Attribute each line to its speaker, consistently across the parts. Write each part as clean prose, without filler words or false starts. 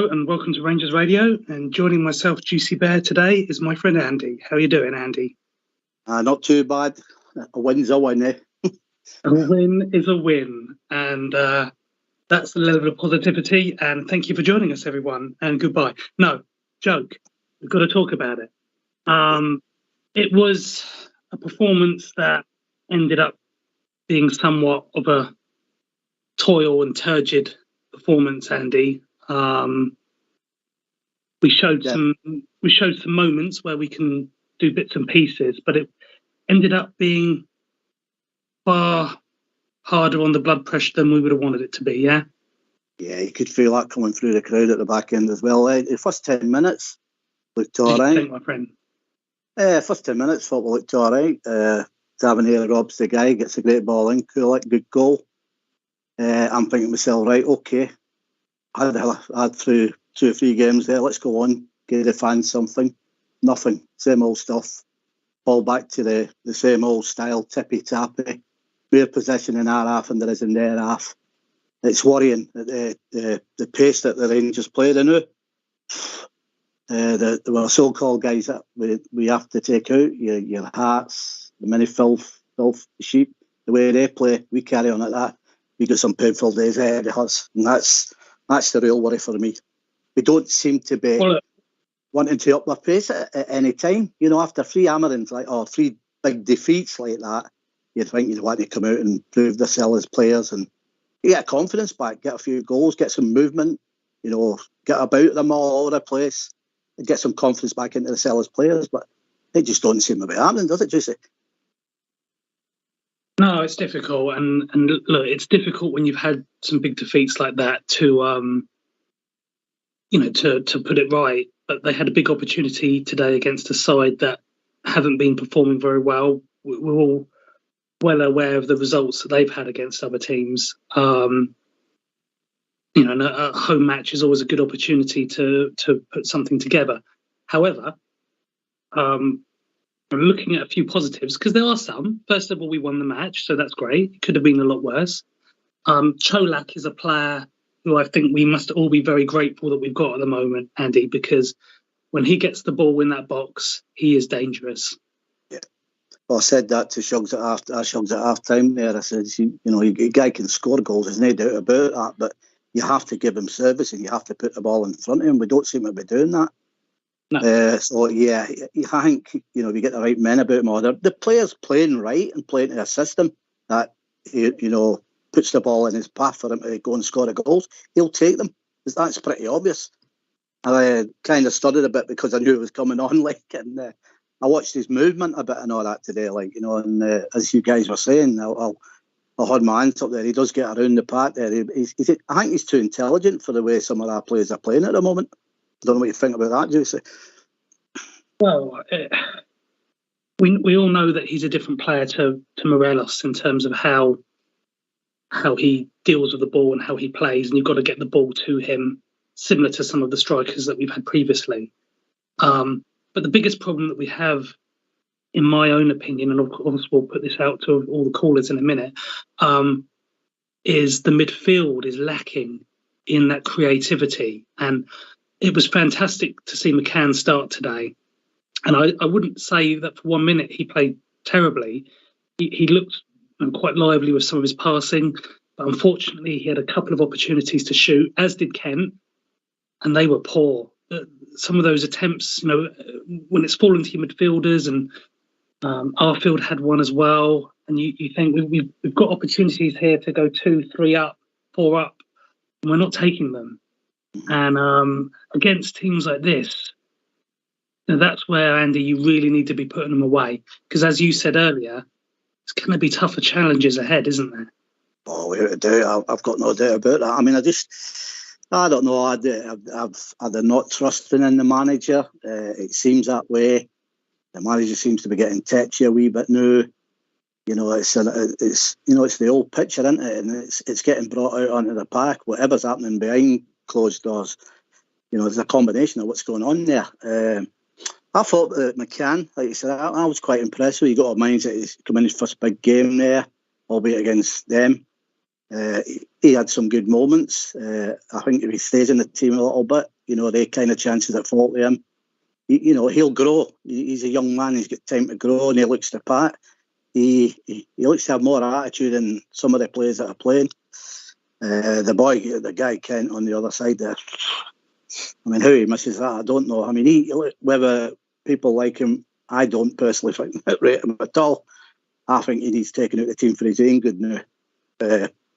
Speaker 1: Hello and welcome to Rangers Radio. And joining myself, Juicy Bear, today is my friend Andy. How are you doing, Andy?
Speaker 2: Not too bad. A win's a win, eh?
Speaker 1: A win is a win. And that's the level of positivity. And thank you for joining us, everyone. And goodbye. No, joke. We've got to talk about it. It was a performance that ended up being somewhat of a toil and turgid performance, Andy. We showed some moments where we can do bits and pieces, but it ended up being far harder on the blood pressure than we would have wanted it to be. Yeah,
Speaker 2: you could feel that coming through the crowd at the back end as well. The first 10 minutes looked all right.
Speaker 1: Think, my friend.
Speaker 2: First 10 minutes thought we looked all right. Tavernier robs the guy, gets a great ball in, Cholak, good goal. I'm thinking to myself, right, okay, I had through 2 or 3 games there, let's go on, give the fans something. Nothing, same old stuff. Fall back to the same old style, tippy-tappy. More possession in our half than there is in their half. It's worrying at the pace that the Rangers play. They know there were so-called guys that we have to take out, your Hearts, the mini filth sheep. The way they play, we carry on at that. We got some painful days ahead of us, and that's the real worry for me. We don't seem to be wanting to up our pace at any time. You know, after 3 hammerings, 3 big defeats like that, you'd think you'd want to come out and prove themselves as players and get confidence back, get a few goals, get some movement, you know, get about them all over the place and get some confidence back into themselves as players. But it just don't seem to be happening, does it, Juicy?
Speaker 1: No, it's difficult, and look, it's difficult when you've had some big defeats like that to to put it right. But they had a big opportunity today against a side that haven't been performing very well. We're all well aware of the results that they've had against other teams. And a home match is always a good opportunity to put something together. However, I'm looking at a few positives because there are some. First of all, we won the match, so that's great. It could have been a lot worse. Cholak is a player who I think we must all be very grateful that we've got at the moment, Andy, because when he gets the ball in that box, he is dangerous.
Speaker 2: Yeah. Well, I said that to Shugs at half time there. I said, a guy can score goals, there's no doubt about that, but you have to give him service and you have to put the ball in front of him. We don't seem to be doing that. No. I think, we get the right men about him. The player's playing right and playing to a system that, puts the ball in his path for him to go and score the goals. He'll take them. That's pretty obvious. I kind of studied a bit because I knew it was coming on, and I watched his movement a bit and all that today, and as you guys were saying, I'll hold my hands up there. He does get around the park there. I think he's too intelligent for the way some of our players are playing at the moment. I don't know what you think about that, Juicy.
Speaker 1: Well, we all know that he's a different player to Morelos in terms of how he deals with the ball and how he plays, and you've got to get the ball to him, similar to some of the strikers that we've had previously. But the biggest problem that we have, in my own opinion, and of course we'll put this out to all the callers in a minute, is the midfield is lacking in that creativity. And it was fantastic to see McCann start today. And I wouldn't say that for 1 minute he played terribly. He looked quite lively with some of his passing. But unfortunately, he had a couple of opportunities to shoot, as did Kent, and they were poor. Some of those attempts, when it's fallen to your midfielders, and Arfield had one as well, and you think we've got opportunities here to go 2, 3 up, 4 up, and we're not taking them. And against teams like this, that's where, Andy, you really need to be putting them away. Because as you said earlier, it's going to be tougher challenges ahead, isn't there?
Speaker 2: Oh, without a doubt. I've got no doubt about that. I mean, I don't know. I'd not trusting in the manager. It seems that way. The manager seems to be getting touchy a wee bit now. It's the old picture, isn't it? And it's getting brought out onto the park. Whatever's happening behind closed doors, there's a combination of what's going on there. I thought that McCann, like you said, I was quite impressed with. You got to mind that he's come in his first big game there, albeit against them. He had some good moments. I think if he stays in the team a little bit, the kind of chances that fall to him. He'll grow. He's a young man. He's got time to grow, and he looks to pat. He looks to have more attitude than some of the players that are playing. The guy Kent on the other side there. I mean, how he misses that, I don't know. I mean, whether people like him, I don't personally rate him at all. I think he needs taken out the team for his own good now.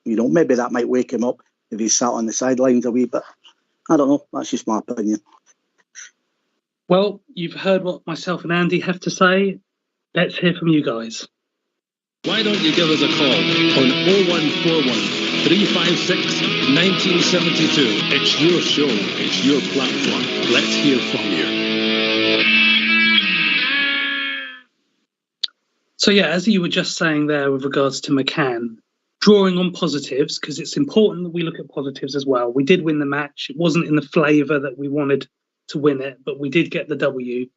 Speaker 2: Maybe that might wake him up if he's sat on the sidelines a wee bit. I don't know. That's just my opinion.
Speaker 1: Well, you've heard what myself and Andy have to say. Let's hear from you guys.
Speaker 3: Why don't you give us a call on 0141 356 1972. It's your show. It's your platform. Let's hear from you.
Speaker 1: So, yeah, as you were just saying there with regards to McCann, drawing on positives, because it's important that we look at positives as well. We did win the match. It wasn't in the flavour that we wanted to win it, but we did get the W.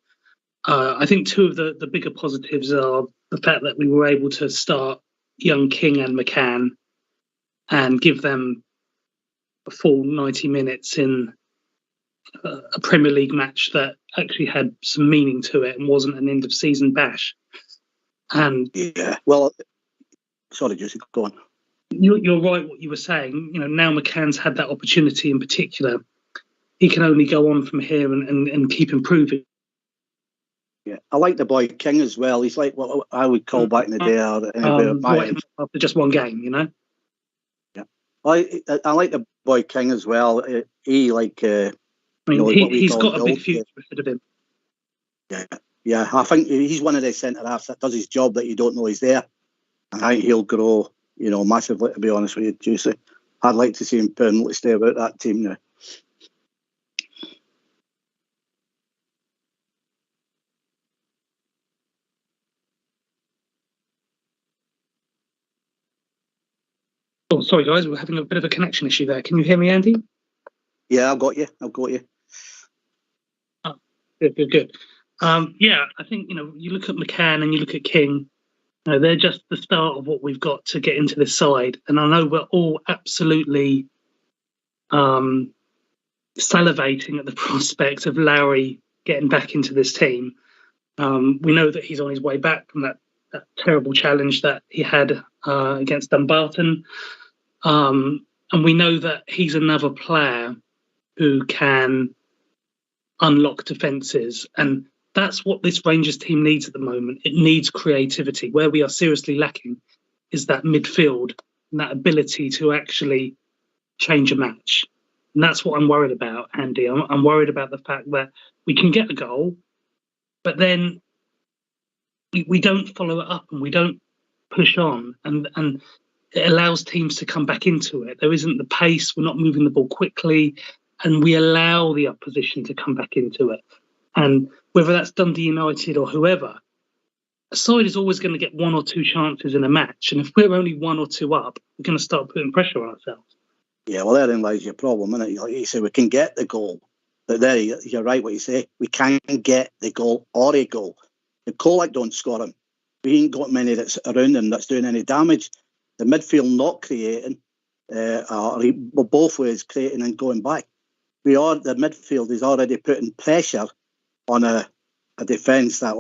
Speaker 1: I think two of the bigger positives are the fact that we were able to start young King and McCann and give them a full 90 minutes in a Premier League match that actually had some meaning to it and wasn't an end-of-season bash. And
Speaker 2: yeah, well, sorry, Jesse, go on.
Speaker 1: You're right what you were saying. Now McCann's had that opportunity in particular. He can only go on from here and keep improving.
Speaker 2: Yeah, I like the boy King as well. He's like what I would call back in the day.
Speaker 1: After just one game,
Speaker 2: Yeah, I like the boy King as well. He's got
Speaker 1: a big future ahead of him.
Speaker 2: Yeah. I think he's one of the centre halves that does his job that you don't know he's there, and I think he'll grow, massively. To be honest with you, Juicy, I'd like to see him permanently stay about that team now.
Speaker 1: Oh, sorry, guys, we're having a bit of a connection issue there. Can you hear me, Andy?
Speaker 2: Yeah, I've got you.
Speaker 1: Oh, good. Yeah, I think, you look at McCann and you look at King, they're just the start of what we've got to get into this side. And I know we're all absolutely salivating at the prospect of Lowry getting back into this team. We know that he's on his way back from that terrible challenge that he had against Dumbarton. And we know that he's another player who can unlock defences. And that's what this Rangers team needs at the moment. It needs creativity. Where we are seriously lacking is that midfield and that ability to actually change a match. And that's what I'm worried about, Andy. I'm worried about the fact that we can get a goal, but then we don't follow it up and we don't push on. And it allows teams to come back into it. There isn't the pace. We're not moving the ball quickly. And we allow the opposition to come back into it. And whether that's Dundee United or whoever, a side is always going to get one or two chances in a match. And if we're only one or two up, we're going to start putting pressure on ourselves.
Speaker 2: Yeah, well, therein lies your problem, isn't it? Like you say, we can get the goal. But there, you're right what you say. We can get the goal or a goal. The Cholak don't score him. We ain't got many that's around him that's doing any damage. The midfield not creating, both ways creating and going back. The midfield is already putting pressure on a defence that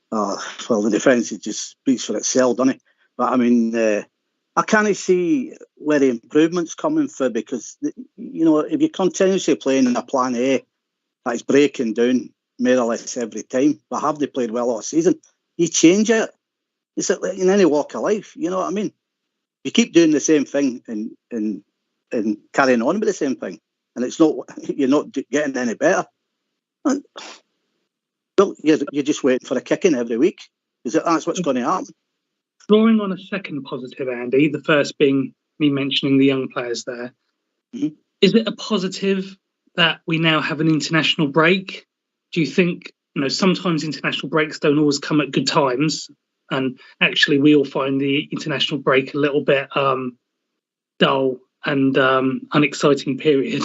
Speaker 2: the defence just speaks for itself, doesn't it? But I mean, I can't see where the improvement's coming from because, if you're continuously playing in a plan A that's breaking down more or less every time, but have they played well all season? You change it. It's like in any walk of life, you know what I mean? You keep doing the same thing and carrying on with the same thing, and you're not getting any better. And, well, you're just waiting for a kicking every week. That's what's going to happen.
Speaker 1: Drawing on a second positive, Andy, the first being me mentioning the young players there. Mm-hmm. Is it a positive that we now have an international break? Do you think, sometimes international breaks don't always come at good times, and actually we all find the international break a little bit dull and unexciting period.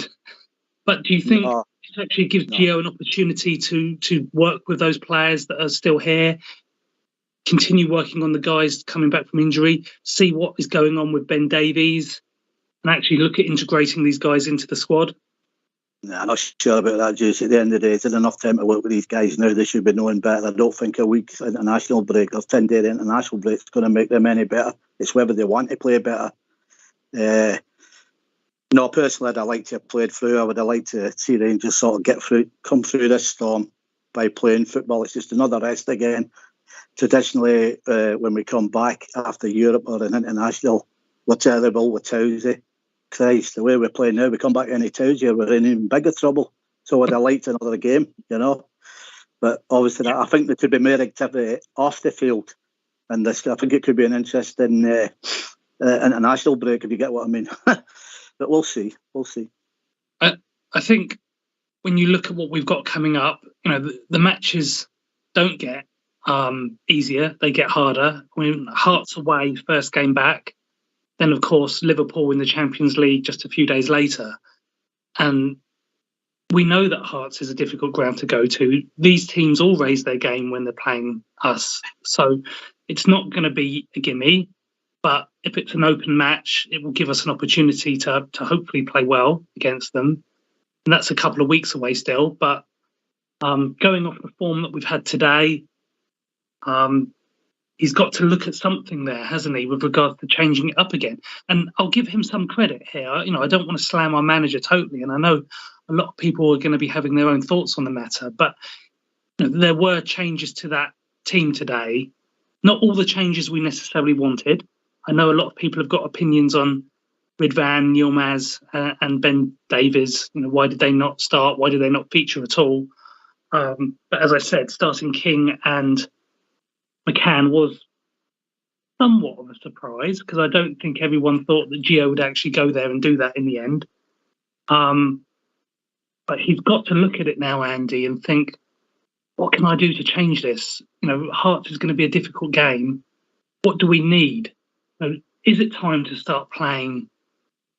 Speaker 1: But do you think it actually gives Gio an opportunity to work with those players that are still here, continue working on the guys coming back from injury, see what is going on with Ben Davies, and actually look at integrating these guys into the squad?
Speaker 2: Nah, I'm not sure about that, Juice. At the end of the day, it's enough time to work with these guys now. They should be knowing better. I don't think a week's international break or 10-day international break is going to make them any better. It's whether they want to play better. No, personally, I'd like to have played through. I would have liked to see Rangers sort of come through this storm by playing football. It's just another rest again. Traditionally, when we come back after Europe or an international, we're terrible with Tousey. Christ, the way we're playing now, we come back any Tousey, we're in even bigger trouble. So I'd have liked another game, But obviously, I think there could be more activity off the field. And this, I think it could be an interesting international break, if you get what I mean. But we'll see.
Speaker 1: I think when you look at what we've got coming up, the matches don't get easier; they get harder. I mean, Hearts away, first game back. Then, of course, Liverpool in the Champions League just a few days later, and we know that Hearts is a difficult ground to go to. These teams all raise their game when they're playing us, so it's not going to be a gimme. But if it's an open match, it will give us an opportunity to hopefully play well against them. And that's a couple of weeks away still. But going off the form that we've had today, he's got to look at something there, hasn't he, with regards to changing it up again. And I'll give him some credit here. I don't want to slam our manager totally. And I know a lot of people are going to be having their own thoughts on the matter. But there were changes to that team today. Not all the changes we necessarily wanted. I know a lot of people have got opinions on Ridvan, Yilmaz and Ben Davies. Why did they not start? Why did they not feature at all? But as I said, starting King and McCann was somewhat of a surprise because I don't think everyone thought that Gio would actually go there and do that in the end. But he's got to look at it now, Andy, and think, what can I do to change this? Hearts is going to be a difficult game. What do we need? Is it time to start playing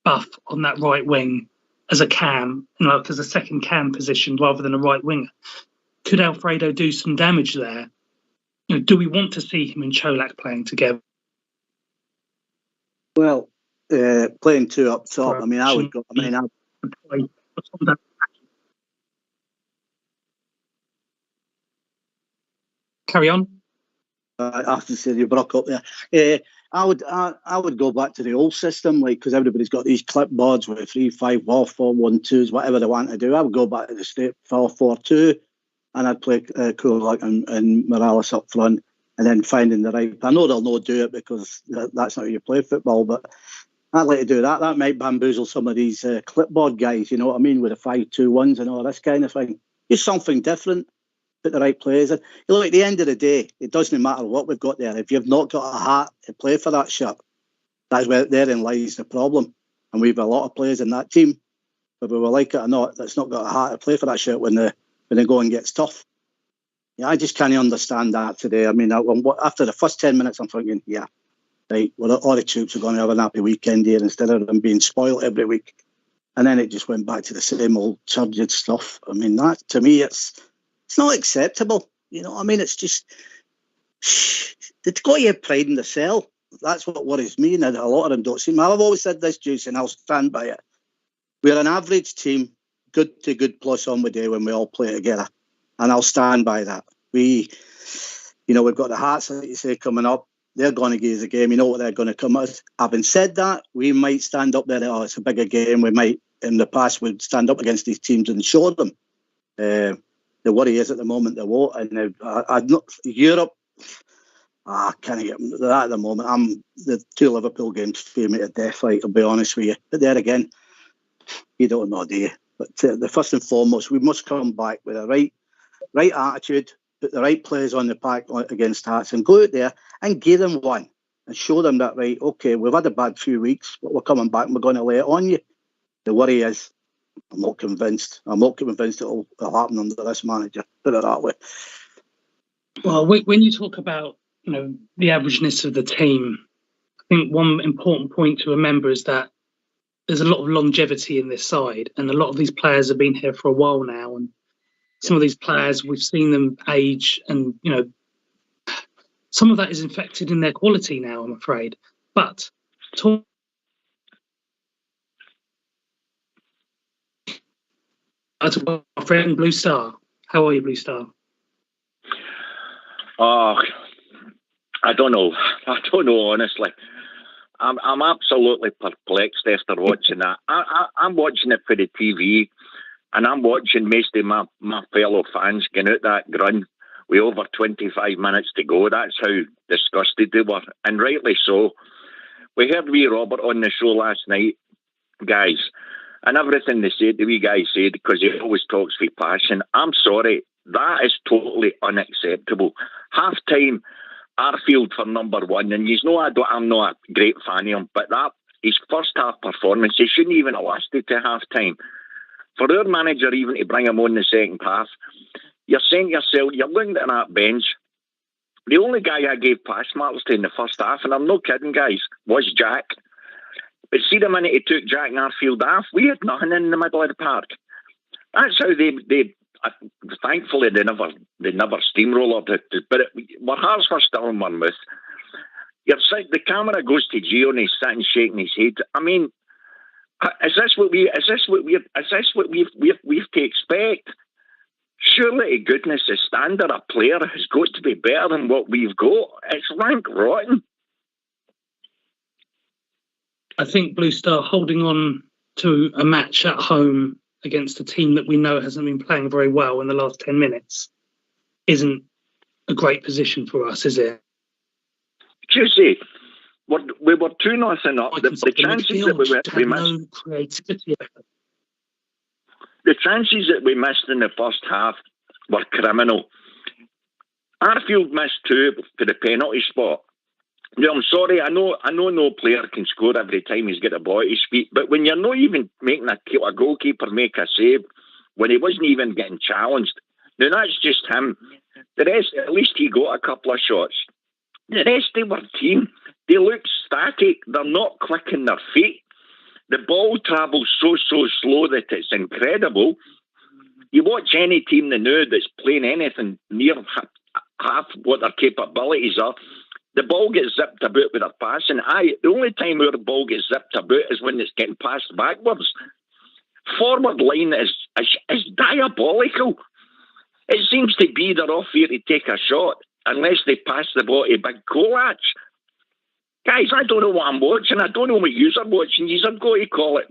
Speaker 1: Buff on that right wing as a cam, as a second cam position rather than a right winger? Could Alfredo do some damage there? Do we want to see him and Cholak playing together?
Speaker 2: Well, playing two up top. I would go.
Speaker 1: Carry on.
Speaker 2: I have to say you broke up there. I would go back to the old system, because everybody's got these clipboards with 3-5, 4-4-1-2s, whatever they want to do. I would go back to the straight 4-4-2, and I'd play Cholak and Morales up front, and then finding the right. I know they'll not do it because that's not how you play football, but I'd like to do that. That might bamboozle some of these clipboard guys, you know what I mean, with the 5-2-1s and all this kind of thing. Just something different. Put the right players in. At the end of the day, it doesn't matter what we've got there. If you've not got a heart to play for that shirt, that's where therein lies the problem. And we've a lot of players in that team, whether we like it or not, that's not got a heart to play for that shirt when the going gets tough. Yeah, I just can't understand that today. After the first 10 minutes, I'm thinking, right, well, all the troops are going to have a happy weekend here instead of them being spoiled every week. And then it just went back to the same old turgid stuff. That to me, it's not acceptable. It's just, they've got to have pride in the cell. That's what worries me. And a lot of them don't seem. I've always said this, Juice, and I'll stand by it. We're an average team, good to good plus on the day when we all play together. And I'll stand by that. We've got the Hearts, like you say, coming up. They're going to give us a game. You know what they're going to come at us. Having said that, we might stand up there. It's a bigger game. We might, in the past, would stand up against these teams and show them. The worry is at the moment they won't. And Europe, I can't get that at the moment. The two Liverpool games fear me to death, I'll be honest with you. But there again, you don't know, do you? But the first and foremost, we must come back with a right attitude, put the right players on the pack against Hearts and go out there and give them one and show them that, right, okay, we've had a bad few weeks, but we're coming back and we're going to lay it on you. The worry is, I'm not convinced it'll happen under this manager. Put it that way.
Speaker 1: Well, when you talk about the averageness of the team, I think one important point to remember is that there's a lot of longevity in this side, and a lot of these players have been here for a while now. And some of these players, we've seen them age, and some of that is infected in their quality now, I'm afraid. But to our friend Blue Star. How are you, Blue Star?
Speaker 4: Oh, I don't know. Honestly. I'm absolutely perplexed after watching that. I'm watching it for the TV, and I'm watching most of my fellow fans getting out that grunt with over 25 minutes to go. That's how disgusted they were, and rightly so. We heard wee Robert on the show last night, guys, and everything they said, the wee guy said, because he always talks with passion. I'm sorry, that is totally unacceptable. Half-time, Arfield for number one, and I'm not a great fan of him, but that his first half performance, he shouldn't even have lasted to half time. For our manager even to bring him on the second half, you're saying to yourself, you're looking at that bench. The only guy I gave pass marks to in the first half, and I'm not kidding, guys, was Jack. But see the minute he took Jack and Arfield off, we had nothing in the middle of the park. That's how they thankfully they never steamrolled it, but our hearts were still in one mouth. The camera goes to Gio and he's sitting shaking his head. I mean, is this what we've to expect? Surely, to goodness, the standard of player has got to be better than what we've got. It's rank rotten.
Speaker 1: I think Blue Star holding on to a match at home against a team that we know hasn't been playing very well in the last 10 minutes isn't a great position for us, is it?
Speaker 4: Do you see? We were 2-0 up. The chances that we missed,
Speaker 1: no creativity.
Speaker 4: The chances that we missed in the first half were criminal. Arfield missed 2 for the penalty spot. Yeah, I'm sorry, I know no player can score every time he's got a ball at his feet, but when you're not even making a goalkeeper make a save, when he wasn't even getting challenged, then that's just him. The rest, at least he got a couple of shots. The rest of our team, they look static. They're not quick in their feet. The ball travels so slow that it's incredible. You watch any team now that's playing anything near half what their capabilities are, the ball gets zipped about with a pass, and the only time our ball gets zipped about is when it's getting passed backwards. Forward line is diabolical. It seems to be they're off here to take a shot unless they pass the ball to big Cholak. Guys, I don't know what I'm watching. I don't know what yous are watching. Yous are going to call it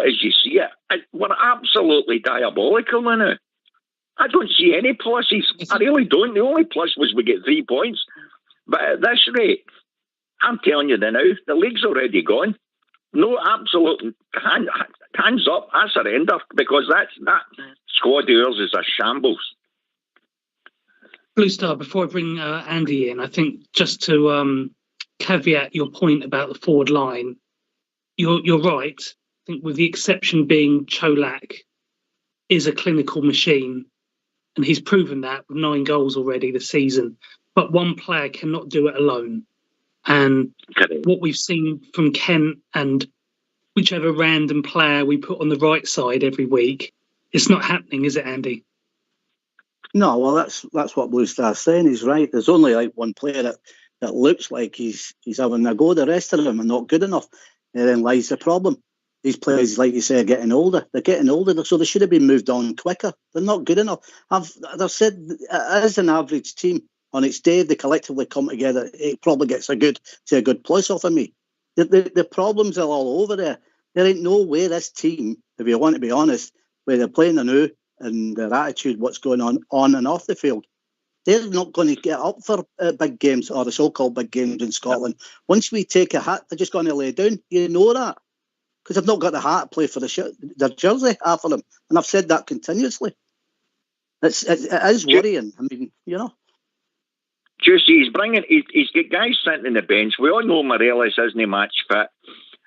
Speaker 4: as you see it. We're absolutely diabolical now. I don't see any pluses. I really don't. The only plus was we get 3 points. But at this rate, I'm telling you now, the league's already gone. No, absolute hands up. I surrender because that squad of yours is a shambles.
Speaker 1: Blue Star, before I bring Andy in, I think just to caveat your point about the forward line, you're right. I think with the exception being Cholak is a clinical machine, and he's proven that with 9 goals already this season. But one player cannot do it alone. And what we've seen from Kent and whichever random player we put on the right side every week, it's not happening, is it, Andy?
Speaker 2: No, well, that's what Blue Star's saying. He's right. There's only like one player that looks like he's having a go. The rest of them are not good enough. Therein lies the problem. These players, like you say, are getting older. They're getting older, so they should have been moved on quicker. They're not good enough. I've said, as an average team, on its day, they collectively come together. It probably gets a good plus off of me. The problems are all over there. There ain't no way this team, if you want to be honest, where they're playing anew and their attitude, what's going on and off the field, they're not going to get up for big games or the so-called big games in Scotland. Once we take a hit, they're just going to lay down. You know that. Because they've not got the heart to play for their jersey, half of them. And I've said that continuously. It is worrying. I mean, you know.
Speaker 4: Just he's got guys sitting on the bench. We all know Morelos isn't match fit.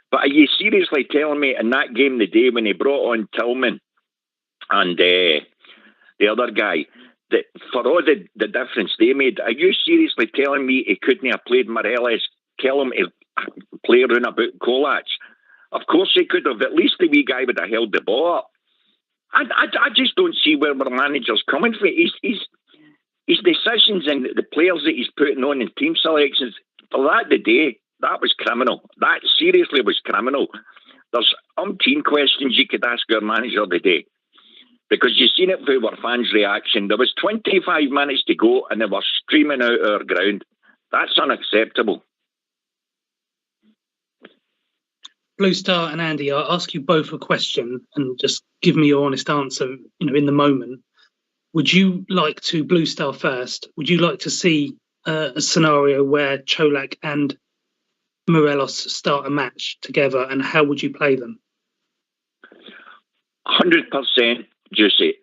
Speaker 4: But are you seriously telling me in that game the day when he brought on Tillman and the other guy, that for all the difference they made, are you seriously telling me he couldn't have played Morelos, tell him to play around about Cholak? Of course he could have. At least the wee guy would have held the ball up. I just don't see where our manager's coming from. His decisions and the players that he's putting on in team selections, for that the day, that was criminal. That seriously was criminal. There's umpteen questions you could ask our manager today. Because you've seen it through our fans' reaction. There was 25 minutes to go and they were streaming out our ground. That's unacceptable.
Speaker 1: Blue Star and Andy, I'll ask you both a question and just give me your honest answer, in the moment. Would you like to, Blue Star first, would you like to see a scenario where Cholak and Morelos start a match together, and how would you play them?
Speaker 4: 100%, Juicy.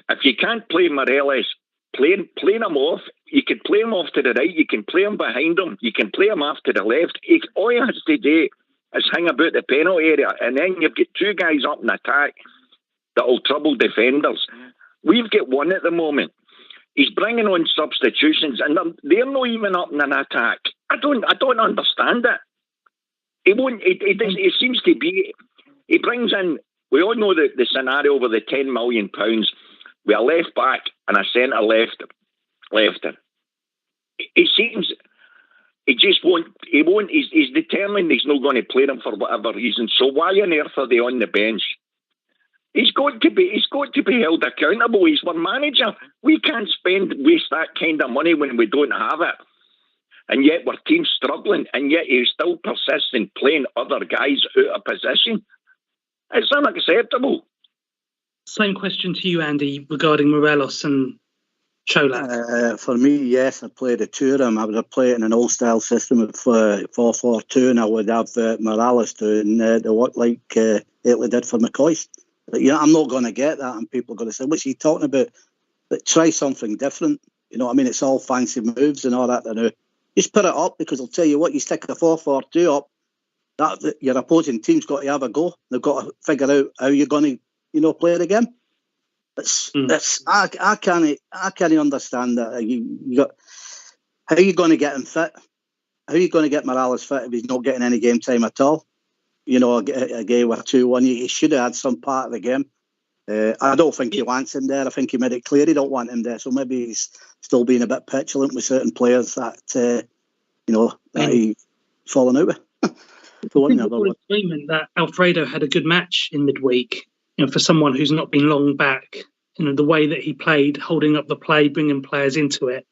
Speaker 4: If you can't play Morelos, playing him off, you can play him off to the right, you can play him behind him, you can play him off to the left. All he has to do is hang about the penalty area, and then you've got two guys up in attack that will trouble defenders. We've got one at the moment. He's bringing on substitutions, and they're not even up in an attack. I don't understand it. It seems to be. He brings in. We all know the scenario over the £10 million with a left back and a centre lefter. It seems he just won't. He won't. He's determined he's not going to play them for whatever reason. So why on earth are they on the bench? He's got to be held accountable. He's our manager. We can't waste that kind of money when we don't have it. And yet our team's struggling, and yet he still persists in playing other guys out of position. It's unacceptable.
Speaker 1: Same question to you, Andy, regarding Morelos and Cholak.
Speaker 2: For me, yes, I played the two of them. I would have played in an old-style system of 4-4-2, and I would have Morelos doing the work like Italy did for McCoy. But, I'm not going to get that, and people are going to say, what's he talking about? But try something different. It's all fancy moves and all that. Just put it up, because I'll tell you what, you stick a 4-4-2 up, that your opposing team's got to have a go. They've got to figure out how you're going to, play it again. I can't understand that. How are you going to get him fit? How are you going to get Morales fit if he's not getting any game time at all? A game with 2-1, he should have had some part of the game. I don't think he wants him there. I think he made it clear he don't want him there. So maybe he's still being a bit petulant with certain players that that he's fallen out with.
Speaker 1: Agreement that Alfredo had a good match in midweek. For someone who's not been long back, the way that he played, holding up the play, bringing players into it,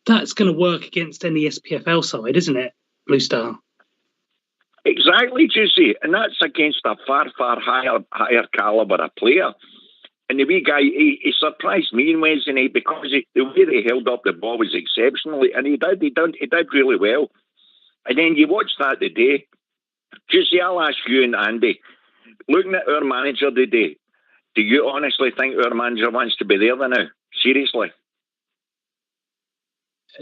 Speaker 1: that's going to work against any SPFL side, isn't it, Blue Star?
Speaker 4: Exactly, Juicy, and that's against a far higher calibre of player. And the wee guy, he surprised me in Wednesday night because the way they held up the ball was exceptional, and he did really well. And then you watch that today. Juicy, I'll ask you and Andy, looking at our manager today, do you honestly think our manager wants to be there now? Seriously?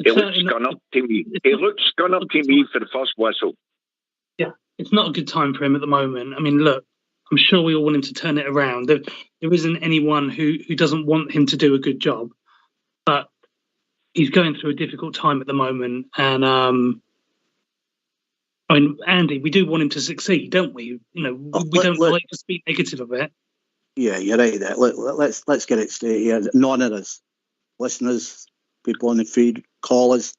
Speaker 4: He looks scun up to me. He looks scun up to me for the first whistle.
Speaker 1: Yeah, it's not a good time for him at the moment. Look, I'm sure we all want him to turn it around. There isn't anyone who doesn't want him to do a good job, but he's going through a difficult time at the moment. And Andy, we do want him to succeed, don't we? We don't like to speak negative of it.
Speaker 2: Yeah, you're right there. Let's get it straight here. None of us, listeners, people on the feed, callers,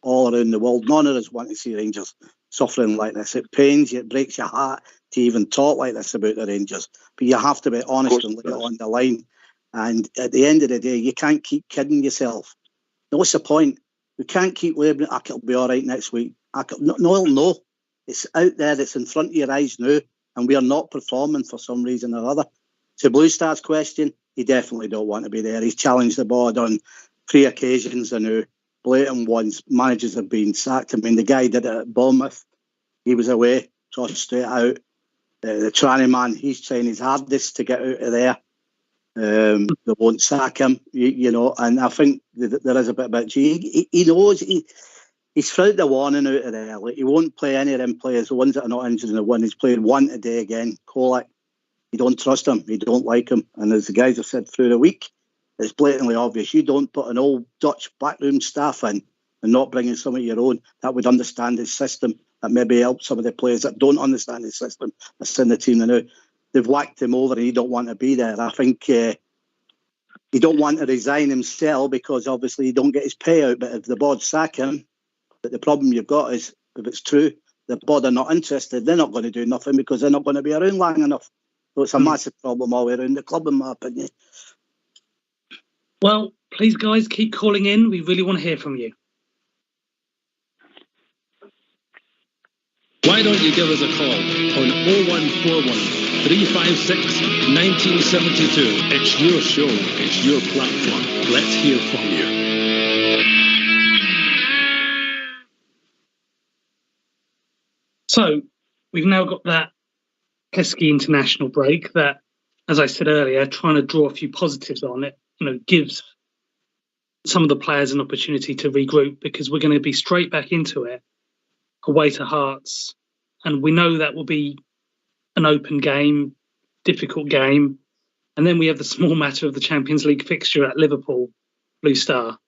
Speaker 2: all around the world, none of us want to see Rangers suffering like this. It pains you, it breaks your heart to even talk like this about the Rangers. But you have to be honest and lay it on the line. And at the end of the day, you can't keep kidding yourself. What's the point? We can't keep labelling it, it'll be all right next week. No. It's out there, it's in front of your eyes now, and we are not performing for some reason or other. To Blue Star's question, he definitely don't want to be there. He's challenged the board on 3 occasions now, blatant ones. Managers have been sacked. The guy did it at Bournemouth. He was away, tossed straight out. The tranny man, he's trying his hardest to get out of there. They won't sack him, and I think there is a bit about G. He knows he's thrown the warning out of there. He won't play any of them players, the ones that are not injured in the one. He's played one today again, Cholak. You don't trust him. You don't like him. And as the guys have said through the week, it's blatantly obvious. You don't put an old Dutch backroom staff in and not bring in some of your own that would understand his system, that maybe help some of the players that don't understand his system that's in the team now. They've whacked him over and he don't want to be there. I think he don't want to resign himself because obviously he don't get his payout. But if the board sack him, but the problem you've got is, if it's true, the board are not interested. They're not going to do nothing because they're not going to be around long enough. So it's a massive problem all the way around the club, in my opinion.
Speaker 1: Well, please, guys, keep calling in. We really want to hear from you.
Speaker 3: Why don't you give us a call on 0141 356 1972. It's your show. It's your platform. Let's hear from you.
Speaker 1: So we've now got that pesky international break that, as I said earlier, trying to draw a few positives on it, gives some of the players an opportunity to regroup, because we're going to be straight back into it, away to Hearts. And we know that will be an open game, difficult game. And then we have the small matter of the Champions League fixture at Liverpool, Blue Star.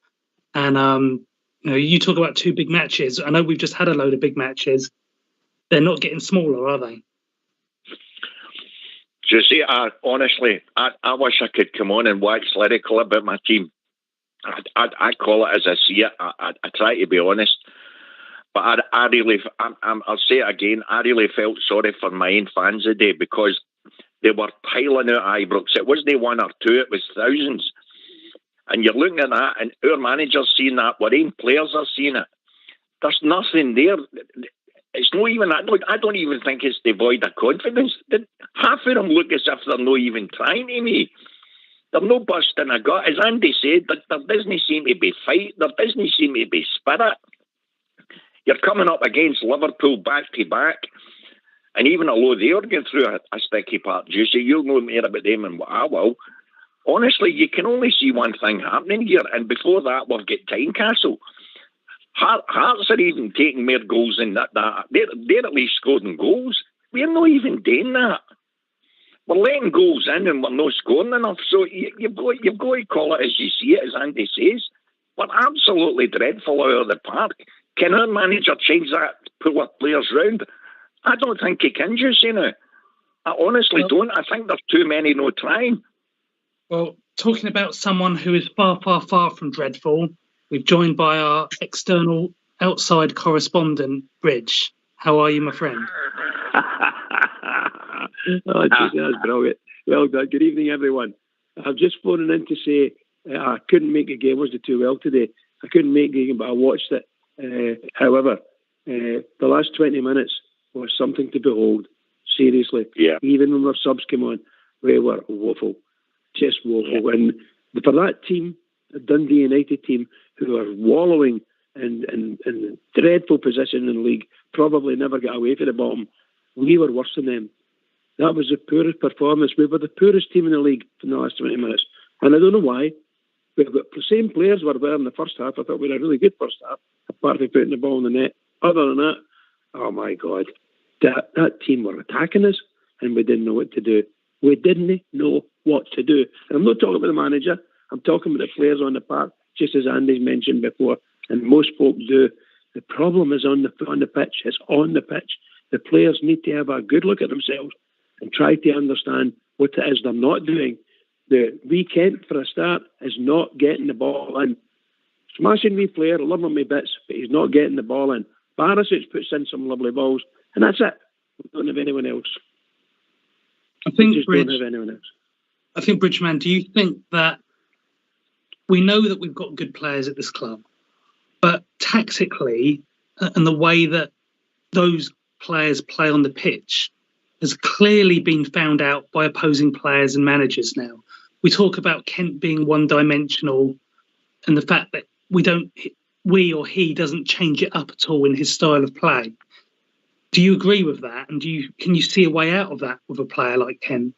Speaker 1: And, you talk about two big matches. I know we've just had a load of big matches. They're not getting smaller, are they?
Speaker 4: Do you see, honestly, I wish I could come on and wax lyrical about my team. I call it as I see it. I try to be honest. But I'll say it again, I really felt sorry for my own fans today, because they were piling out Ibrox. It wasn't one or two, it was thousands. And you're looking at that, and our manager's seeing that, our own players are seeing it. There's nothing there. It's not even, I don't even think it's devoid of confidence. Half of them look as if they're not even trying to me. They're no busting a gut. As Andy said, there doesn't seem to be fight. There doesn't seem to be spirit. You're coming up against Liverpool back to back. And even although they are going through a sticky part, Juicy, you'll know more about them than what I will. Honestly, you can only see one thing happening here. And before that, we've got Tynecastle. Hearts are even taking more goals than that. They're at least scoring goals. We're not even doing that. We're letting goals in and we're not scoring enough. So you've got to call it as you see it, as Andy says. We're absolutely dreadful out of the park. Can our manager change that, pull our players round? I don't think he can, just now. I honestly don't. I think there's too many not trying.
Speaker 1: Well, talking about someone who is far, far, far from dreadful, we're joined by our external outside correspondent, Bridge. How are you, my friend?
Speaker 5: That's brilliant. Well done. Good evening, everyone. I'm just phoning in to say I couldn't make the game. I wasn't too well today. I couldn't make the game, but I watched it. However, the last 20 minutes was something to behold. Seriously.
Speaker 4: Yeah.
Speaker 5: Even when our subs came on, we were woeful. Just woeful. Yeah. And for that team, the Dundee United team, who are wallowing in dreadful position in the league, probably never get away from the bottom, we were worse than them. That was the poorest performance. We were the poorest team in the league in the last 20 minutes. And I don't know why. We've got the same players were there in the first half. I thought we had a really good first half, apart from putting the ball in the net. Other than that, oh my God, that team were attacking us and we didn't know what to do. We didn't know what to do. And I'm not talking about the manager. I'm talking about the players on the park, just as Andy's mentioned before, and most folk do. The problem is on the pitch. It's on the pitch. The players need to have a good look at themselves and try to understand what it is they're not doing. The wee Kent, for a start, is not getting the ball in. Smashing wee player, love him with bits, but he's not getting the ball in. Barisic puts in some lovely balls, and that's it. We don't have anyone else.
Speaker 1: I think,
Speaker 5: don't have anyone else.
Speaker 1: I think, Bridgeman, do you think that we know that we've got good players at this club, but tactically and the way that those players play on the pitch has clearly been found out by opposing players and managers now? We talk about Kent being one-dimensional and the fact that we or he doesn't change it up at all in his style of play. Do you agree with that? And can you see a way out of that with a player like Kent?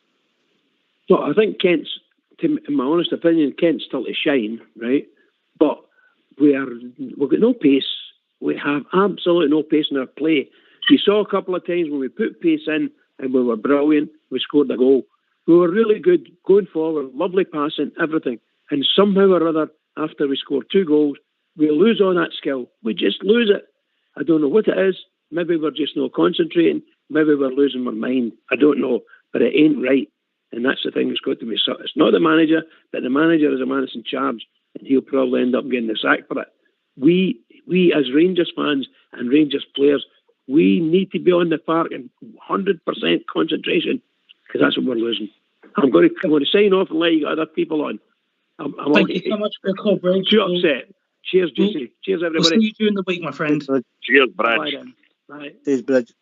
Speaker 5: Well, I think Kent's, in my honest opinion, Kent's still to shine, right? But we've got no pace. We have absolutely no pace in our play. You saw a couple of times when we put pace in and we were brilliant, we scored a goal. We were really good going forward, lovely passing, everything. And somehow or other, after we score 2 goals, we lose all that skill. We just lose it. I don't know what it is. Maybe we're just not concentrating. Maybe we're losing our mind. I don't know. But it ain't right. And that's the thing that's got to be sorted. It's not the manager, but the manager is a man that's in charge, and he'll probably end up getting the sack for it. We as Rangers fans and Rangers players, we need to be on the park in 100% concentration because that's what we're losing. I'm going to sign off and let you get other people on.
Speaker 1: Thank you so much for your call, Bridge.
Speaker 5: Too upset. Cheers, Juicy. Cheers, everybody.
Speaker 1: We'll see you during the week, my friend.
Speaker 4: Cheers, Bridge.
Speaker 5: Bye then. Bye.
Speaker 2: Cheers, Bridge.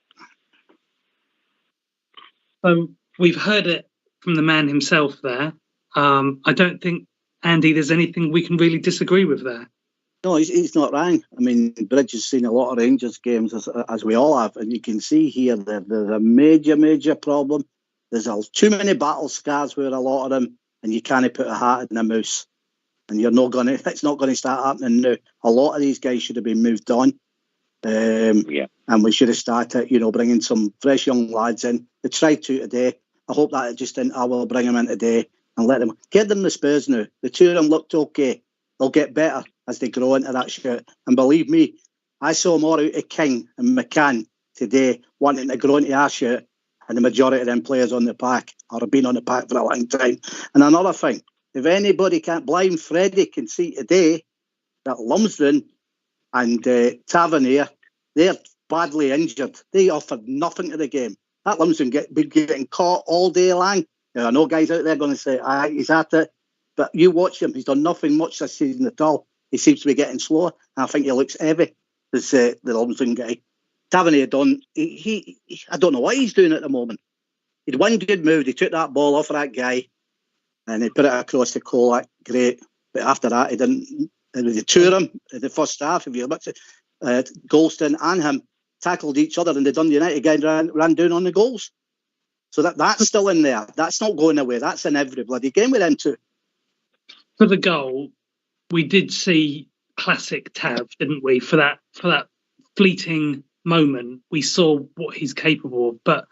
Speaker 1: So we've heard it from the man himself there. I don't think, Andy, there's anything we can really disagree with there.
Speaker 2: No, he's not wrong. I mean, Bridge has seen a lot of Rangers games, as we all have, and you can see here that there's a major problem. There's too many battle scars with a lot of them, and you can't put a hat in a mouse. And you're not going to. It's not going to start happening now. A lot of these guys should have been moved on, and we should have started, bringing some fresh young lads in. They tried to today. I hope that it just didn't. I will bring them in today and let them get them the Spurs now. The two of them looked okay. They'll get better as they grow into that shirt. And believe me, I saw more out of King and McCann today wanting to grow into our shirt, and the majority of them players on the pack have been on the pack for a long time. And another thing, if anybody can't, blind Freddie can see today that Lumsden and Tavernier, they're badly injured. They offered nothing to the game. That Lumsden been getting caught all day long. Now, I know guys out there going to say, he's at it. But you watch him, he's done nothing much this season at all. He seems to be getting slower. And I think he looks heavy, the Lumsden guy. Tavernier done, I don't know what he's doing at the moment. He'd one good move. He took that ball off of that guy and he put it across the Cholak. Great. But after that, he didn't. The two of them, in the first half, if you look at Golston and him, tackled each other, and the Dundee United guy ran down on the goals. So that's still in there. That's not going away. That's in every bloody game with them two.
Speaker 1: For the goal, we did see classic Tav, didn't we? For that fleeting moment, we saw what he's capable of. But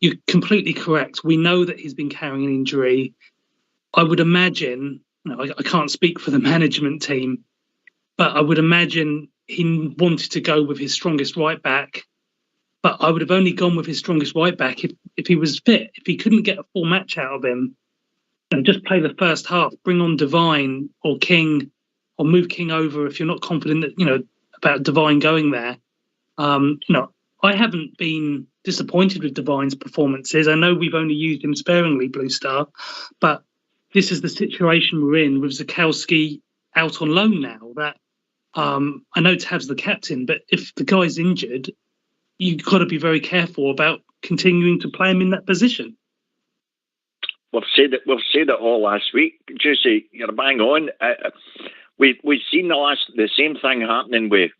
Speaker 1: you're completely correct. We know that he's been carrying an injury. I would imagine, I can't speak for the management team, but I would imagine he wanted to go with his strongest right back. But I would have only gone with his strongest right back if he was fit. If he couldn't get a full match out of him, and just play the first half, bring on Devine or King, or move King over if you're not confident that, about Devine going there. I haven't been disappointed with Devine's performances. I know we've only used him sparingly, Blue Star, but this is the situation we're in with Zakowski out on loan now. That I know Tav's the captain, but if the guy's injured, you've got to be very careful about continuing to play him in that position.
Speaker 4: We've said it all last week. Juicy, you're bang on. We've seen the same thing happening with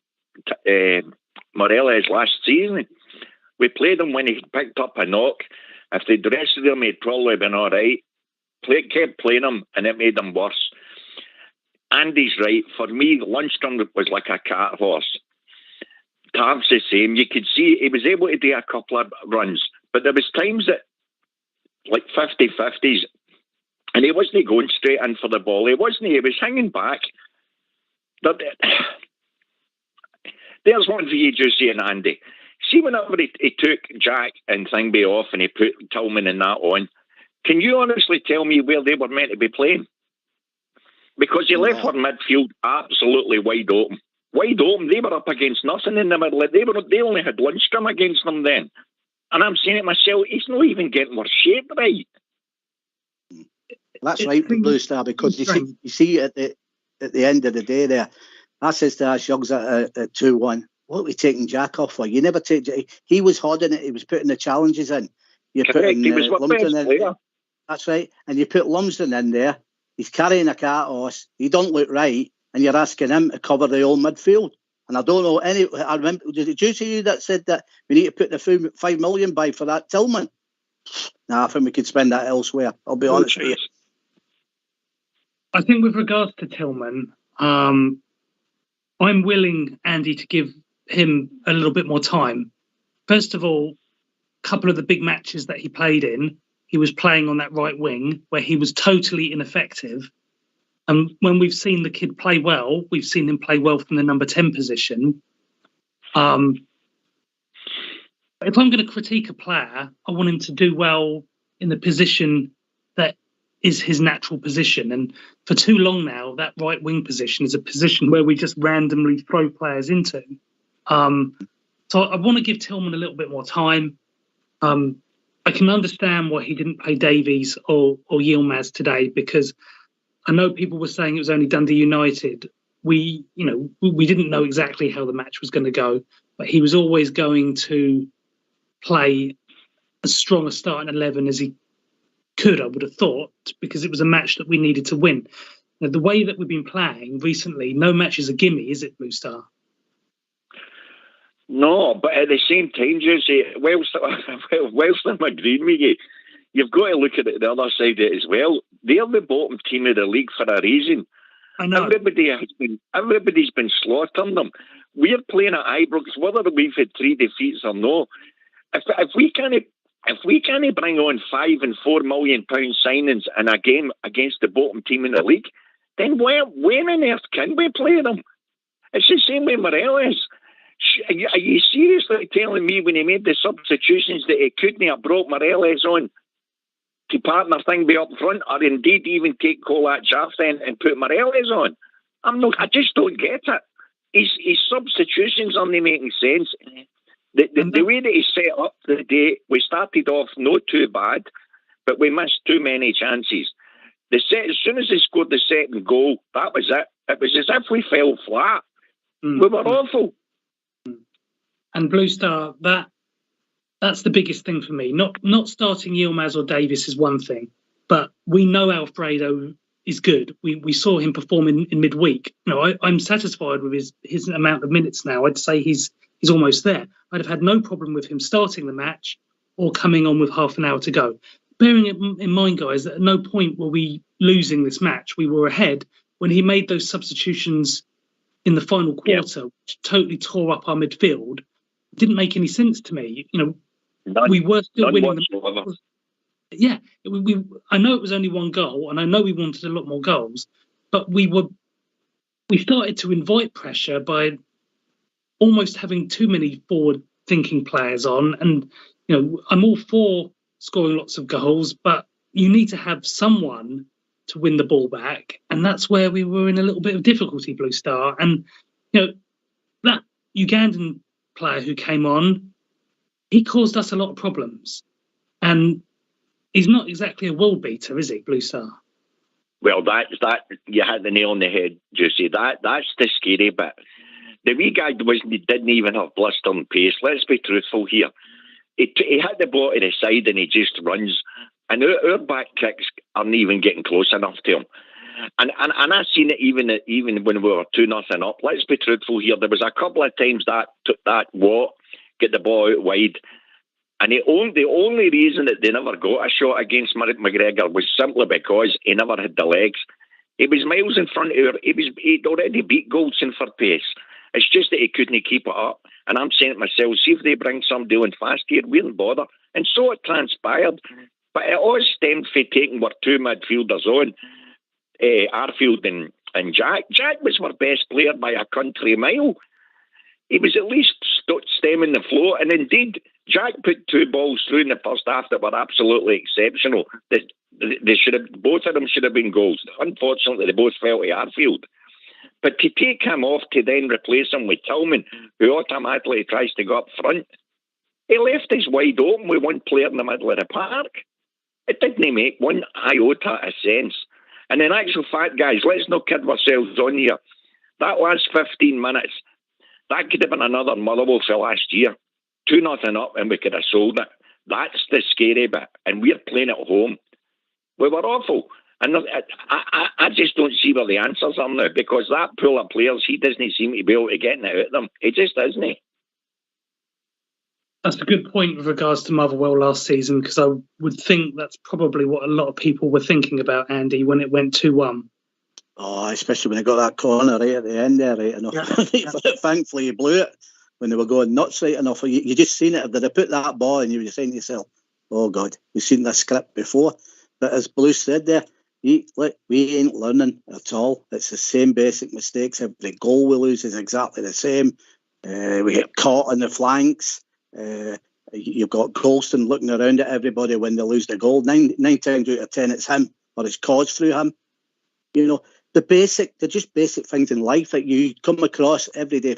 Speaker 4: Morelos last season. We played him when he picked up a knock. If they'd rested him, he'd probably been all right. Kept playing him, and it made him worse. Andy's right. For me, Lundstrom was like a cart horse. Tav's the same. You could see he was able to do a couple of runs, but there was times that like 50-50s, and he wasn't going straight in for the ball. He wasn't. He was hanging back. But there's one for you, Juicy and Andy. See, whenever he took Jack and Thingby off and he put Tillman and that on, can you honestly tell me where they were meant to be playing? Because he left our midfield absolutely wide open. Wide open. They were up against nothing in the middle. They only had Lundstrom against them then. And I'm saying it myself, he's not even getting our shape right.
Speaker 2: That's right, Blue Star, because you see at the end of the day there, I says to us, Yugs at 2-1, what are we taking Jack off for? You never take Jack. He was holding it. He was putting the challenges in. You're putting
Speaker 4: he was
Speaker 2: Lumsden in.
Speaker 4: Player.
Speaker 2: That's right. And you put Lumsden in there. He's carrying a cart horse. He don't look right. And you're asking him to cover the old midfield. And I don't know I remember, did it you that said that we need to put the 5 million by for that Tillman? I think we could spend that elsewhere. I'll be honest with you.
Speaker 1: I think with regards to Tillman, I'm willing, Andy, to give him a little bit more time. First of all, a couple of the big matches that he played in, he was playing on that right wing where he was totally ineffective. And when we've seen the kid play well, we've seen him play well from the number 10 position. If I'm going to critique a player, I want him to do well in the position that is his natural position. And for too long now, that right wing position is a position where we just randomly throw players into. So I want to give Tillman a little bit more time. I can understand why he didn't play Davies or Yilmaz today, because I know people were saying it was only Dundee United. We didn't know exactly how the match was going to go, but he was always going to play as strong a starting 11 as he could, I would have thought, because it was a match that we needed to win. Now, the way that we've been playing recently, no match is a gimme, is it, Blue Star?
Speaker 4: No, but at the same time, Jesse, whilst I'm agreeing with you, you've got to look at it the other side of it as well. They're the bottom team of the league for a reason.
Speaker 1: I know.
Speaker 4: Everybody's been slaughtering them. We're playing at Ibrox, whether we've had 3 defeats or no. If we can't bring on £5 and £4 million signings in a game against the bottom team in the league, then when on earth can we play them? It's the same with Morelos. Are you seriously telling me when he made the substitutions that he couldn't have brought Morelos on to partner thing be up front, or indeed even take Cholak off then and put Morelos on? I just don't get it. His substitutions aren't making sense. The way that he set up the day, we started off not too bad, but we missed too many chances. As soon as they scored the second goal, that was it. It was as if we fell flat. We were awful.
Speaker 1: And Blue Star, that's the biggest thing for me. Not starting Yilmaz or Davis is one thing, but we know Alfredo is good. We saw him perform in midweek. I'm satisfied with his amount of minutes now. I'd say he's almost there. I'd have had no problem with him starting the match or coming on with half an hour to go. Bearing it in mind, guys, that at no point were we losing this match. We were ahead when he made those substitutions in the final quarter, which totally tore up our midfield. It didn't make any sense to me. We were still winning the match. Yeah, I know it was only 1 goal, and I know we wanted a lot more goals, but we started to invite pressure by almost having too many forward-thinking players on. And I'm all for scoring lots of goals, but you need to have someone to win the ball back, and that's where we were in a little bit of difficulty, Blue Star. And that Ugandan player who came on, he caused us a lot of problems, and he's not exactly a world beater, is he, Blue Star?
Speaker 4: Well, that you hit the nail on the head, Juicy. That's the scary bit. The wee guy didn't even have blistering pace. Let's be truthful here. He hit the ball to the side and he just runs. And our back kicks aren't even getting close enough to him. And I've seen it even when we were 2-0 up. Let's be truthful here. There was a couple of times that took that get the ball out wide. And the only reason that they never got a shot against McGregor was simply because he never had the legs. He was miles in front of her. He'd already beat Goldson for pace. It's just that he couldn't keep it up. And I'm saying to myself, see if they bring somebody on fast here, we won't bother. And so it transpired. But it all stemmed from taking our 2 midfielders on, Arfield and Jack. Jack was our best player by a country mile. He was at least stemming the flow. And indeed, Jack put 2 balls through in the first half that were absolutely exceptional. Both of them should have been goals. Unfortunately, they both fell to Arfield. But to take him off to then replace him with Tillman, who automatically tries to go up front, he left us wide open with 1 player in the middle of the park. It didn't make one iota of sense. And in actual fact, guys, let's not kid ourselves on here. That last 15 minutes, that could have been another Motherwell for last year. 2-0 up and we could have sold it. That's the scary bit. And we're playing at home. We were awful. And I just don't see where the answers are now, because that pool of players, he doesn't seem to be able to get it out of them. He just isn't.
Speaker 1: That's a good point with regards to Motherwell last season, because I would think that's probably what a lot of people were thinking about, Andy, when it went 2-1.
Speaker 2: Oh, especially when they got that corner right at the end there, right enough. Yeah. Thankfully, he blew it when they were going nuts right enough. You just seen it. If they'd have put that ball and you were saying to yourself, oh, God, we've seen this script before. But as Blue said there, we ain't learning at all. It's the same basic mistakes. Every goal we lose is exactly the same. We get caught on the flanks. You've got Colston looking around at everybody when they lose the goal. Nine times out of 10, it's him or it's caused through him. They're just basic things in life that you come across every day.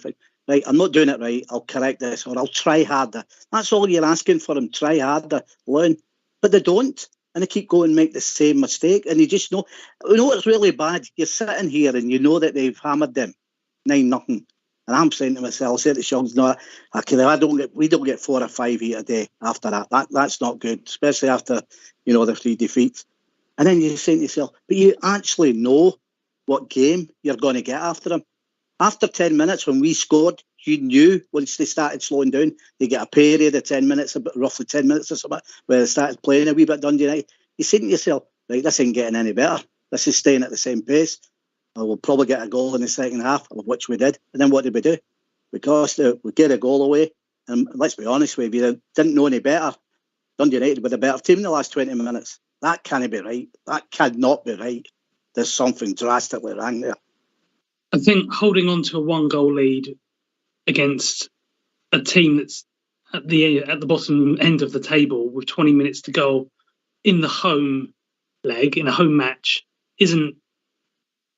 Speaker 2: right, I'm not doing it right, I'll correct this, or I'll try harder. That's all you're asking for them, try harder, learn. But they don't, and they keep going and make the same mistake, and you just know it's really bad. You're sitting here and you know that they've hammered them 9-0. And I'm saying to myself, say to Shugs, no, we don't get 4 or 5 here a day after that. That's not good, especially after, the 3 defeats. And then you're saying to yourself, but you actually know what game you're going to get after them. After 10 minutes, when we scored, you knew once they started slowing down, they get a period of 10 minutes, roughly 10 minutes or something, where they started playing a wee bit Dundee United. You say to yourself, right, this ain't getting any better. This is staying at the same pace. We'll probably get a goal in the second half, which we did. And then what did we do? We get a goal away. And let's be honest with you, didn't know any better. Dundee United were the better team in the last 20 minutes. That can't be right. That cannot be right. There's something drastically wrong there.
Speaker 1: I think holding on to a 1-goal lead against a team that's at the bottom end of the table with 20 minutes to go in the home leg, in a home match, isn't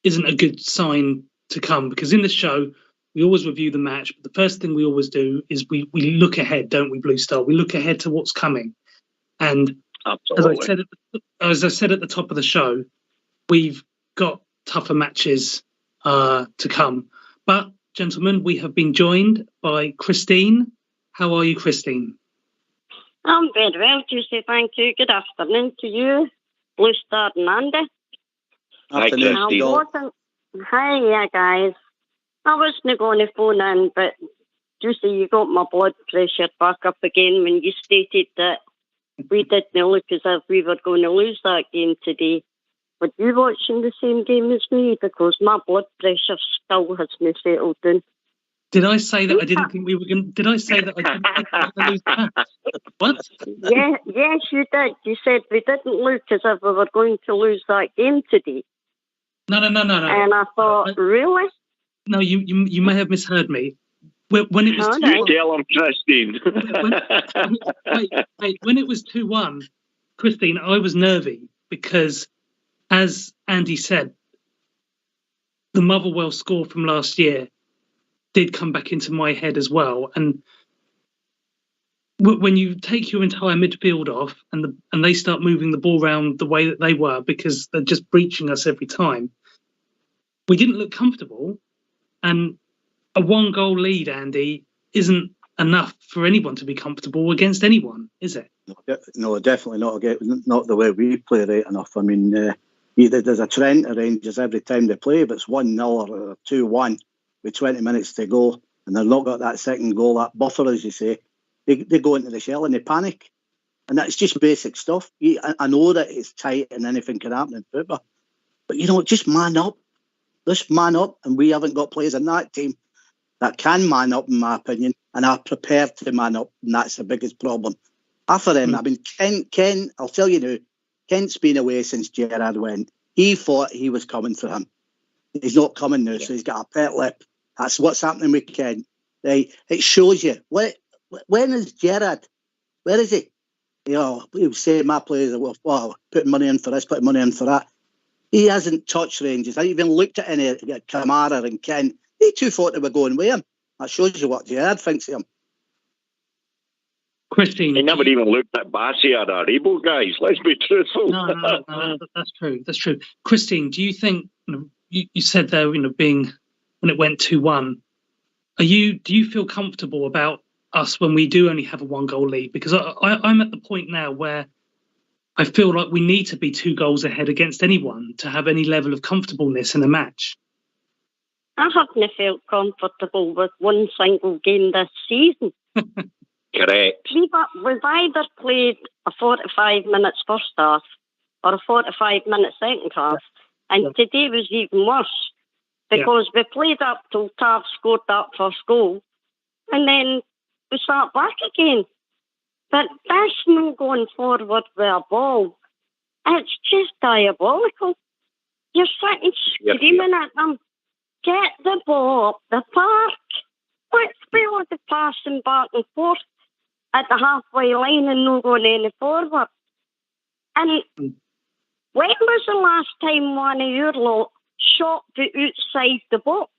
Speaker 1: a good sign to come, because in the show we always review the match, but the first thing we always do is we look ahead, don't we, Blue Star? We look ahead to what's coming. And
Speaker 4: absolutely,
Speaker 1: as I said at the top of the show, we've got tougher matches to come. But, gentlemen, we have been joined by Christine. How are you, Christine?
Speaker 6: I'm very well, Tuesday, thank you. Good afternoon to you, Blue Star and Andy.
Speaker 4: Hi, Christine.
Speaker 6: Hiya, guys. I wasn't going to phone in, but Tuesday, you got my blood pressure back up again when you stated that we didn't look as if we were going to lose that game today. But you watching the same game as me, because my blood pressure still hasn't settled down.
Speaker 1: Did I say that I didn't think we were going? Did I say that I didn't think we were going to lose the match? What?
Speaker 6: Yes, you did. You said we didn't look as if we were going to lose that game today.
Speaker 1: No.
Speaker 6: And I thought, really?
Speaker 1: No, you may have misheard me. When it was 2-1,
Speaker 4: tell him, Christine.
Speaker 1: when it was 2-1, Christine, I was nervy because, as Andy said, the Motherwell score from last year did come back into my head as well. And when you take your entire midfield off and they start moving the ball around the way that they were, because they're just breaching us every time, we didn't look comfortable. And a 1-goal lead, Andy, isn't enough for anyone to be comfortable against anyone, is it?
Speaker 2: No, definitely not. Not the way we play right enough. I mean, there's a trend to Rangers every time they play. If it's 1-0 or 2-1 with 20 minutes to go, and they've not got that second goal, that buffer, as you say, they go into the shell and they panic. And that's just basic stuff. I know that it's tight and anything can happen in football, but just man up. Just man up, and we haven't got players in that team that can man up, in my opinion, and are prepared to man up, and that's the biggest problem. After them, I mean, Ken, I'll tell you now, Kent's been away since Gerrard went. He thought he was coming for him. He's not coming now, so he's got a pet lip. That's what's happening with Ken. Right? It shows you. When is Gerrard? Where is he? He'll say my players are putting money in for this, putting money in for that. He hasn't touched Rangers. I even looked at any Kamara and Ken. They two thought they were going with him. That shows you what Gerrard thinks of him.
Speaker 1: Christine,
Speaker 4: he never even looked at Bassi or Aribo, guys. Let's be truthful.
Speaker 1: No, that's true. That's true. Christine, do you think you said there, being when it went 2-1, do you feel comfortable about us when we do only have a 1-goal lead? Because I'm at the point now where I feel like we need to be 2 goals ahead against anyone to have any level of comfortableness in a match.
Speaker 6: I haven't felt comfortable with one single game this season.
Speaker 4: Correct.
Speaker 6: We've either played a 45 minutes first half or a 45 minute second half, and today was even worse because we played up till Tav scored that first goal, and then we start back again. But that's not going forward with a ball. It's just diabolical. You're sitting screaming at them, get the ball up the park. Let's be with the passing back and forth at the halfway line and not going any forward. And when was the last time one of your lot shot the outside the box?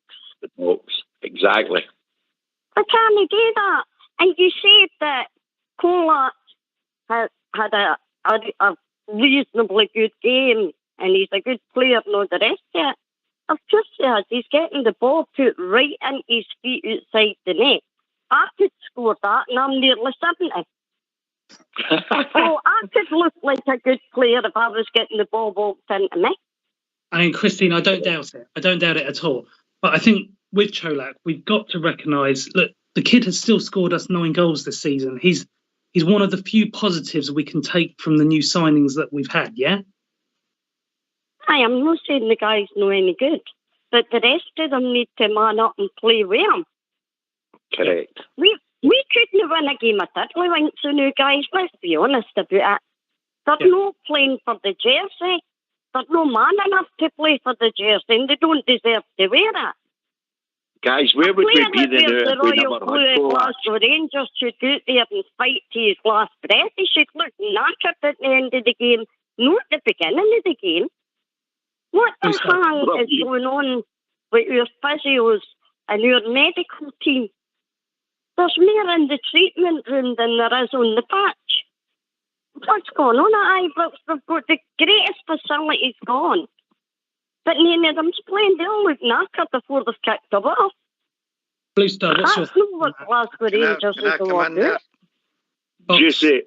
Speaker 4: The box, exactly.
Speaker 6: I can't do that. And you said that Cholak had a reasonably good game and he's a good player and all the rest of it. Of course he has. He's getting the ball put right in his feet outside the net. I could score that and I'm nearly 70. So I could look like a good player if I was getting the ball walked into me.
Speaker 1: I mean, Christine, I don't doubt it. I don't doubt it at all. But I think with Cholak, we've got to recognise, look, the kid has still scored us 9 goals this season. He's one of the few positives we can take from the new signings that we've had, yeah?
Speaker 6: I am not saying the guy's not any good, but the rest of them need to man up and play with him.
Speaker 4: Correct.
Speaker 6: We couldn't win a game of tiddly winks with new guys, let's be honest about it. They're not playing for the jersey. They're not man enough to play for the jersey and they don't deserve to wear it.
Speaker 4: Guys, where would we be then
Speaker 6: the
Speaker 4: if we never
Speaker 6: Royal Blue
Speaker 4: had Cholak?
Speaker 6: Glasgow Rangers should go out there and fight to his last breath. He should look knackered at the end of the game, not at the beginning of the game. What the hell is going on with our physios and our medical team? There's more in the treatment room than there is on the pitch. What's going on at Ibrox? They've got the greatest facilities gone. But none of them's playing. They all look knackered before they've kicked the ball.
Speaker 1: Blue Star, what's your...
Speaker 6: That's not what Glasgow Rangers is all about.
Speaker 4: Juicy,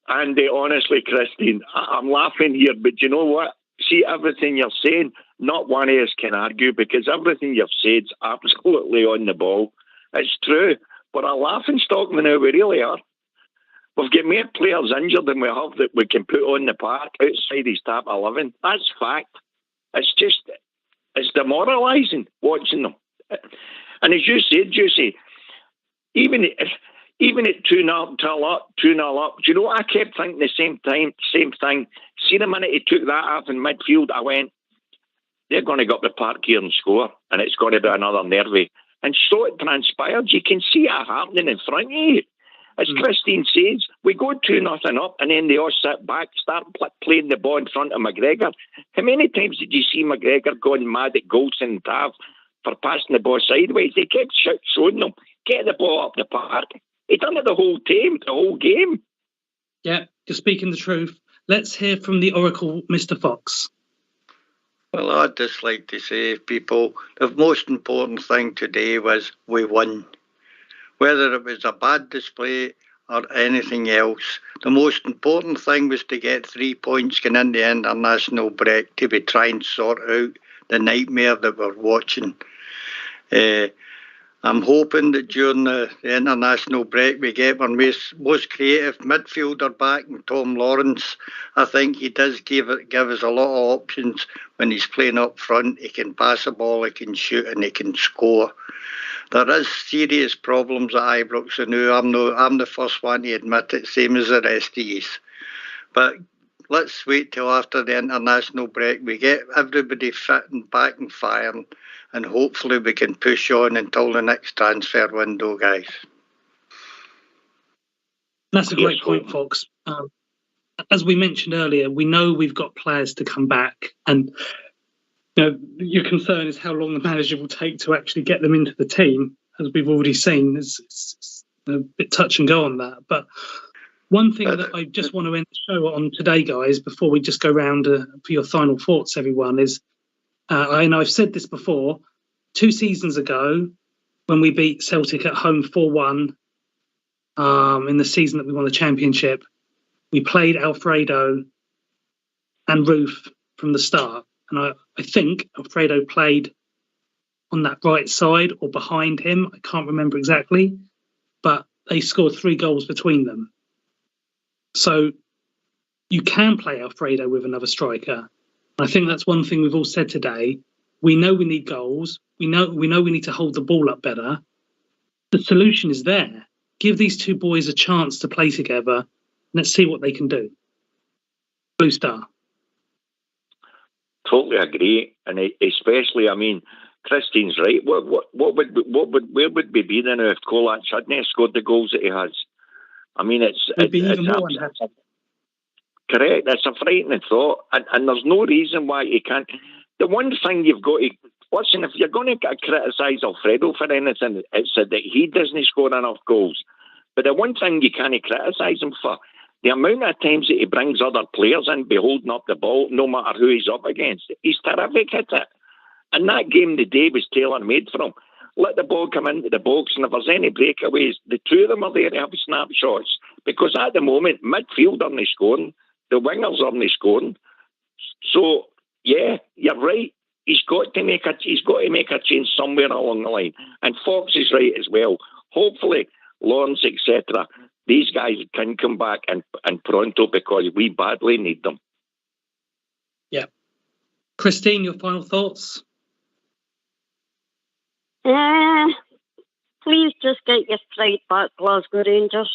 Speaker 4: Andy, honestly, Christine, I'm laughing here, but you know what? See, everything you're saying, not one of us can argue because everything you've said's absolutely on the ball. It's true. But a laughing stock now, we really are. We've got more players injured than we have that we can put on the park outside his top 11. That's fact. It's demoralising watching them. And as you said, Juicy, even at 2-0 up, do you know what I kept thinking the same thing? See the minute he took that off in midfield, I went, they're going to go up the park here and score, and it's going to be another nervy. And so it transpired. You can see it happening in front of you. As Christine says, we go 2-0 up, and then they all sit back, start playing the ball in front of McGregor. How many times did you see McGregor going mad at Goldson and Tav for passing the ball sideways? They kept showing them, get the ball up the park. He done it the whole game.
Speaker 1: Yeah, you're speaking the truth. Let's hear from the Oracle, Mr. Fox.
Speaker 7: Well, I'd just like to say, people, the most important thing today was we won. Whether it was a bad display or anything else, the most important thing was to get 3 points going in the international break to be trying to sort out the nightmare that we're watching. I'm hoping that during the international break we get our most creative midfielder back, and Tom Lawrence. I think he does give us a lot of options when he's playing up front. He can pass the ball, he can shoot, and he can score. There is serious problems at Ibrox, and I'm the first one to admit it, same as the rest of you. But let's wait till after the international break. We get everybody fit and back and firing, and hopefully we can push on until the next transfer window, guys.
Speaker 1: That's a great point, Fox. As we mentioned earlier, we know we've got players to come back, and your concern is how long the manager will take to actually get them into the team, as we've already seen. It's a bit touch and go on that. But one thing that I just want to end the show on today, guys, before we just go round for your final thoughts, everyone, is, and I've said this before, 2 seasons ago, when we beat Celtic at home 4-1 in the season that we won the championship, we played Alfredo and Ruth from the start. And I think Alfredo played on that right side or behind him. I can't remember exactly. But they scored 3 goals between them. So you can play Alfredo with another striker. And I think that's one thing we've all said today. We know we need goals. We know we need to hold the ball up better. The solution is there. Give these 2 boys a chance to play together. Let's see what they can do. Blue Star.
Speaker 4: Totally agree, and especially, I mean, Christine's right. Where would we be then if Cholak hadn't scored the goals that he has? I mean, it's even more unhappy. Correct. It's a frightening thought, and there's no reason why he can't. The one thing you've got to listen, if you're going to criticise Alfredo for anything, it's that he doesn't score enough goals. But the one thing you can't criticise him for, the amount of times that he brings other players in, be holding up the ball, no matter who he's up against. He's terrific at it. And that game today was tailor-made for him. Let the ball come into the box, and if there's any breakaways, the two of them are there to have snapshots. Because at the moment, midfield aren't scoring, the wingers aren't scoring. So, yeah, you're right. He's got to make a change somewhere along the line. And Fox is right as well. Hopefully, Lawrence, etc., these guys can come back and pronto, because we badly need them.
Speaker 1: Yeah. Christine, your final thoughts?
Speaker 6: Please just get your stride back, Glasgow Rangers.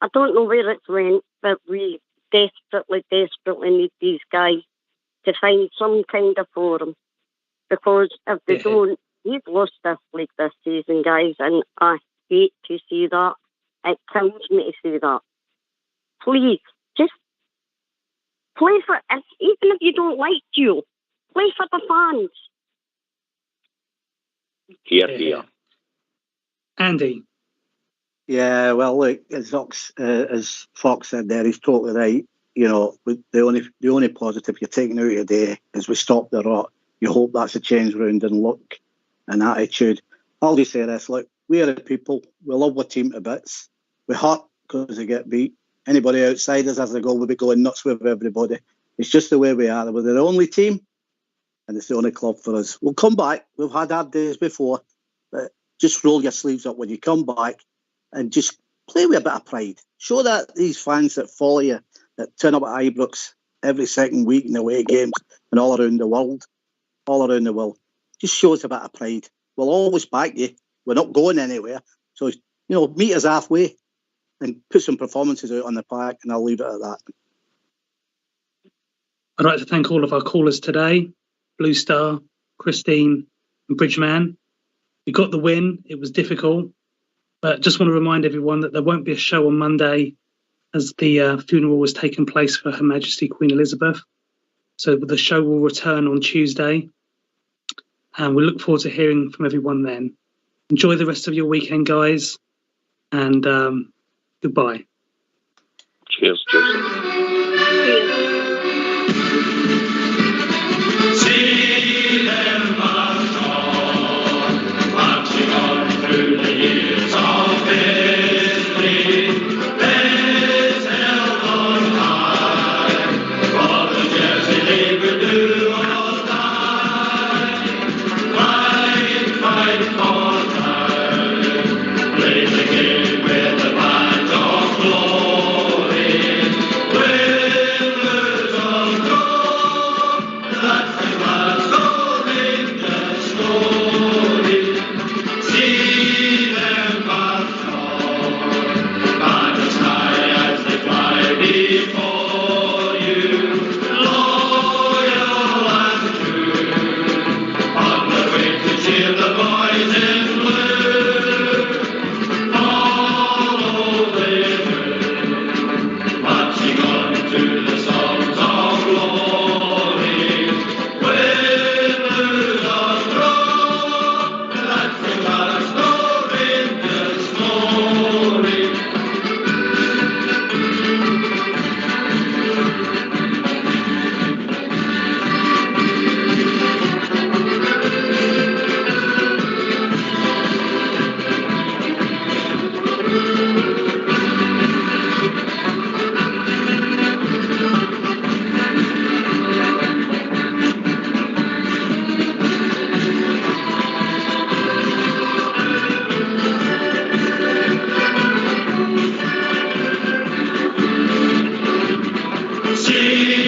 Speaker 6: I don't know where it's went, but we desperately need these guys to find some kind of forum. Because if they don't, we've lost this league this season, guys, and I hate to see that. It kills me to see that. Please, just play for us, even if you don't like you. Play for the fans.
Speaker 4: Here.
Speaker 2: Andy. Yeah, well, look, as Fox said there, he's totally right. You know, the only positive you're taking out today is we stopped the rot. You hope that's a change round in look and attitude. I'll just say this, look, we are the people. We love our team to bits. We hurt because they get beat. Anybody outside us as a goal will be going nuts with everybody. It's just the way we are. We're the only team, and it's the only club for us. We'll come back. We've had hard days before, but just roll your sleeves up when you come back and just play with a bit of pride. Show that these fans that follow you, that turn up at Ibrox every second week in away games and all around the world, just show us a bit of pride. We'll always back you. We're not going anywhere. So, meet us halfway and put some performances out on the park, and I'll leave it at that.
Speaker 1: I'd like to thank all of our callers today, Blue Star, Christine and Bridgeman. We got the win. It was difficult. But just want to remind everyone that there won't be a show on Monday as the funeral was taking place for Her Majesty Queen Elizabeth. So the show will return on Tuesday. And we look forward to hearing from everyone then. Enjoy the rest of your weekend, guys. And goodbye.
Speaker 4: Cheers, Joseph.
Speaker 8: See them march on, marching on through the years of history. Let's held on high, for the Jersey they will do or die. Fight for time, play the game with the band of glory. Win, lose or draw, that's the Glasgow Rangers story. See them march on, banners high as they fly before you. Loyal and true, on the way to cheer the boys in blue. Follow the moon, marching on to the songs of glory. Win, lose or draw, that's the Glasgow Rangers story. See